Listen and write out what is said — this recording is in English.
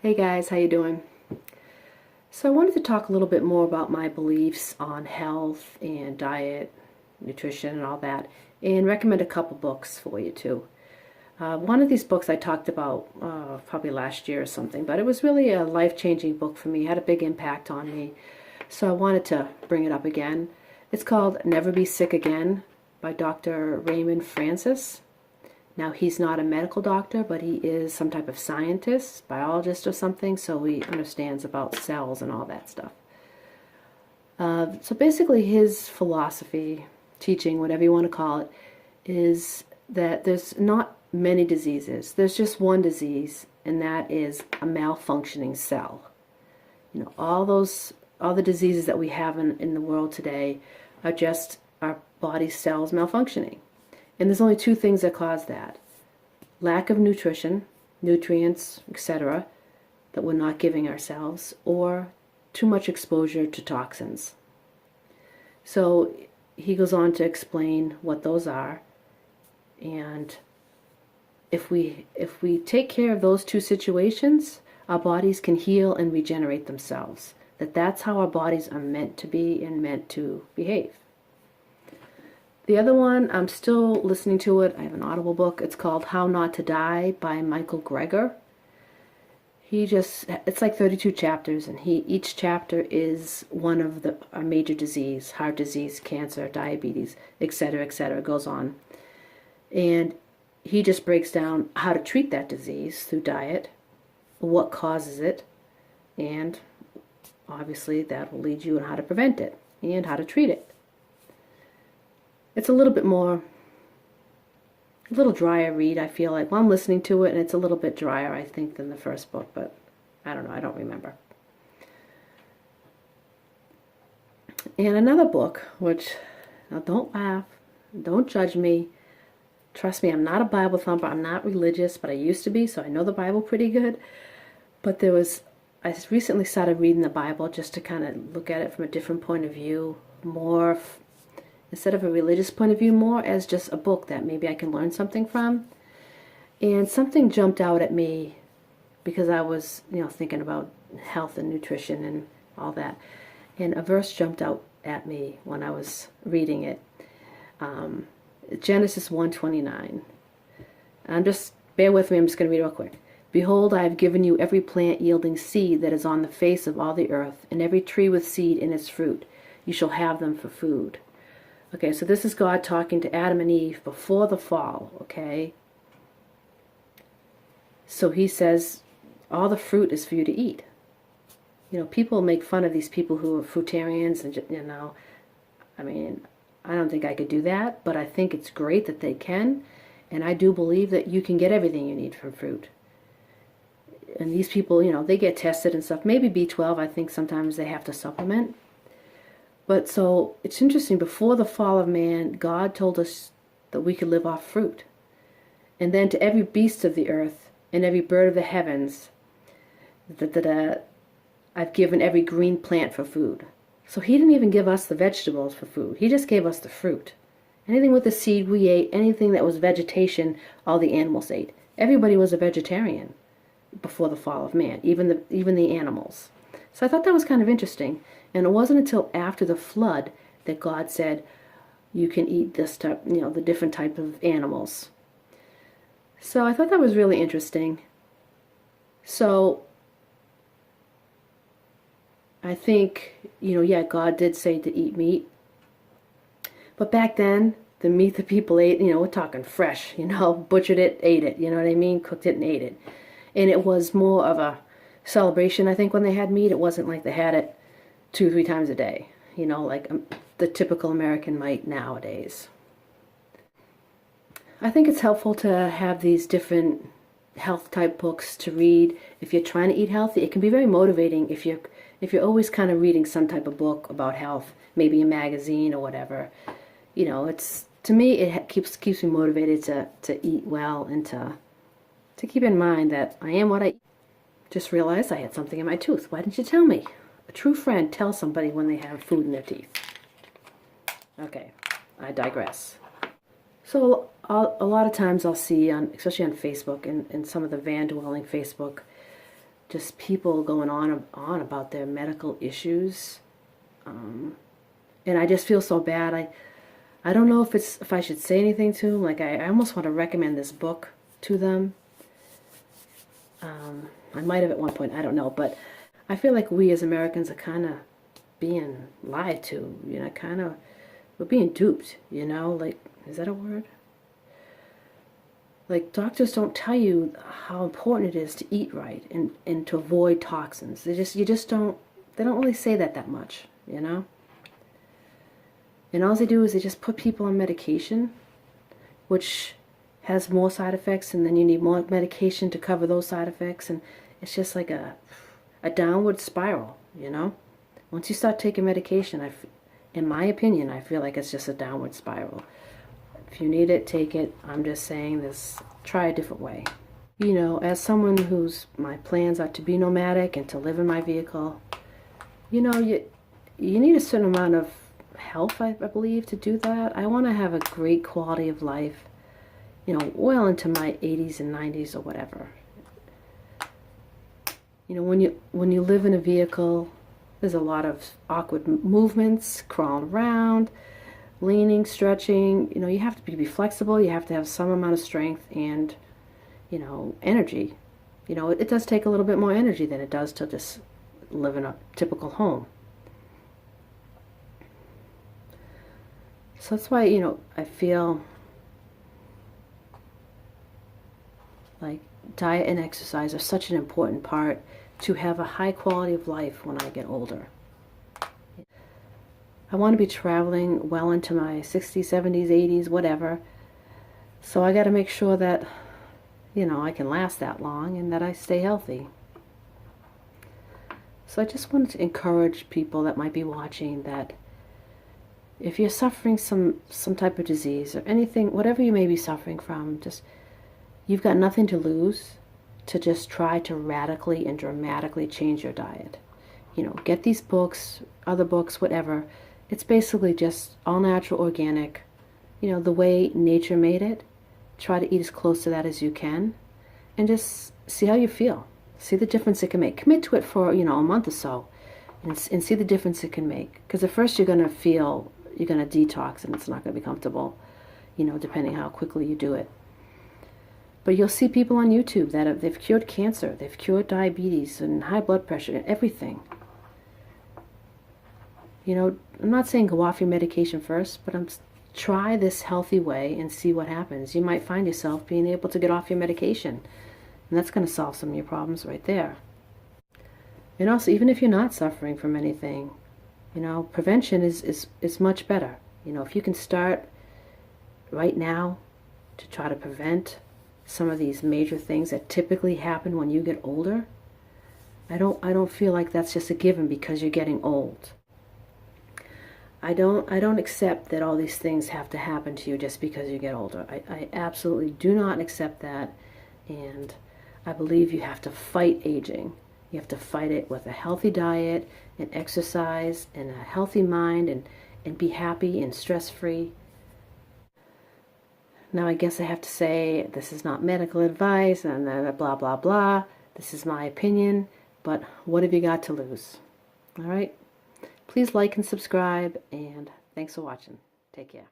Hey guys, how you doing? So I wanted to talk a little bit more about my beliefs on health and diet, nutrition and all that, and recommend a couple books for you too. One of these books I talked about probably last year or something, but it was really a life-changing book for me. It had a big impact on me, so I wanted to bring it up again. It's called Never Be Sick Again by Dr. Raymond Francis. Now, he's not a medical doctor, but he is some type of scientist, biologist or something, so he understands about cells and all that stuff. So basically his philosophy, teaching, whatever you want to call it, is that there's not many diseases. There's just one disease, and that is a malfunctioning cell. You know, all the diseases that we have in the world today are just our body cells malfunctioning. And there's only two things that cause that. Lack of nutrition, nutrients, etc., that we're not giving ourselves, or too much exposure to toxins. So he goes on to explain what those are. And if we take care of those two situations, our bodies can heal and regenerate themselves. That's how our bodies are meant to be and meant to behave. The other one, I'm still listening to it. I have an Audible book. It's called How Not to Die by Michael Greger. It's like 32 chapters, and each chapter is one of a major disease: heart disease, cancer, diabetes, etc., etc. Goes on. And he just breaks down how to treat that disease through diet, what causes it, and obviously that will lead you on how to prevent it and how to treat it. It's a little bit more, a little drier read, I feel like. Well, I'm listening to it, and it's a little bit drier, I think, than the first book, but I don't know, I don't remember. And another book, which, now don't laugh, don't judge me. Trust me, I'm not a Bible thumper, I'm not religious, but I used to be, so I know the Bible pretty good. But I recently started reading the Bible just to kind of look at it from a different point of view, more instead of a religious point of view, more as just a book that maybe I can learn something from. And something jumped out at me because I was, thinking about health and nutrition and all that. And a verse jumped out at me when I was reading it. Genesis 1:29. Bear with me, I'm just going to read it real quick. Behold, I have given you every plant yielding seed that is on the face of all the earth, and every tree with seed in its fruit. You shall have them for food. Okay, so this is God talking to Adam and Eve before the fall, okay? So he says, all the fruit is for you to eat. People make fun of these people who are fruitarians, and, I mean, I don't think I could do that, but I think it's great that they can, and I do believe that you can get everything you need from fruit. And these people, they get tested and stuff. Maybe B12, I think sometimes they have to supplement. But so it's interesting, before the fall of man, God told us that we could live off fruit. And then to every beast of the earth and every bird of the heavens, I've given every green plant for food. So he didn't even give us the vegetables for food. He just gave us the fruit. Anything with the seed we ate, anything that was vegetation, all the animals ate. Everybody was a vegetarian before the fall of man, even the animals. So I thought that was kind of interesting. And it wasn't until after the flood that God said, you can eat this type, the different type of animals. So I thought that was really interesting. So I think, God did say to eat meat. But back then, the meat that people ate, we're talking fresh, butchered it, ate it, you know what I mean? Cooked it and ate it. And it was more of a celebration, I think, when they had meat. It wasn't like they had it 2-3 times a day, like the typical American might nowadays. I think it's helpful to have these different health type books to read. If you're trying to eat healthy, it can be very motivating if you're always kind of reading some type of book about health, maybe a magazine or whatever. To me, it keeps me motivated to eat well and to keep in mind that I am what I eat. Just realized I had something in my tooth. Why didn't you tell me? A true friend tells somebody when they have food in their teeth. Okay, I digress. So a lot of times I'll see, especially on Facebook and some of the van-dwelling Facebook just people going on about their medical issues. And I just feel so bad. I don't know if I should say anything to them. Like, I almost want to recommend this book to them. I might have at one point, I don't know, but I feel like we as Americans are kind of being lied to, you know, we're being duped, you know, like, is that a word? Like, doctors don't tell you how important it is to eat right and to avoid toxins. They don't really say that much, you know? And all they do is they just put people on medication, which has more side effects, and then you need more medication to cover those side effects, and it's just like a downward spiral, you know? Once you start taking medication, in my opinion, I feel like it's just a downward spiral. If you need it, take it. I'm just saying this, try a different way. You know, as someone my plans are to be nomadic and to live in my vehicle, you know, you need a certain amount of health, I believe, to do that. I want to have a great quality of life, you know, well into my 80s and 90s or whatever. You know, when you live in a vehicle, there's a lot of awkward movements, crawling around, leaning, stretching. You know, you have to be flexible. You have to have some amount of strength and, you know, energy. You know, it does take a little bit more energy than it does to just live in a typical home. So that's why, you know, I feel like diet and exercise are such an important part to have a high quality of life when I get older. I want to be traveling well into my 60s, 70s, 80s, whatever. So I got to make sure that, you know, I can last that long and that I stay healthy. So I just wanted to encourage people that might be watching that if you're suffering some type of disease or anything, whatever you may be suffering from, just you've got nothing to lose to just try to radically and dramatically change your diet. You know, get these books, other books, whatever. It's basically just all natural, organic, you know, the way nature made it. Try to eat as close to that as you can and just see how you feel. See the difference it can make. Commit to it for, you know, a month or so and see the difference it can make. Because at first you're going to feel, you're going to detox and it's not going to be comfortable, you know, depending how quickly you do it. But you'll see people on YouTube that they've cured cancer, they've cured diabetes and high blood pressure and everything. You know, I'm not saying go off your medication first, but try this healthy way and see what happens. You might find yourself being able to get off your medication, and that's going to solve some of your problems right there. And also, even if you're not suffering from anything, you know, prevention is much better. You know, if you can start right now to try to prevent some of these major things that typically happen when you get older, I don't feel like that's just a given because you're getting old. I don't accept that all these things have to happen to you just because you get older. I absolutely do not accept that, and I believe you have to fight aging. You have to fight it with a healthy diet and exercise and a healthy mind and be happy and stress-free. Now I guess I have to say this is not medical advice and blah, blah, blah. This is my opinion, but what have you got to lose? All right? Please like and subscribe, and thanks for watching. Take care.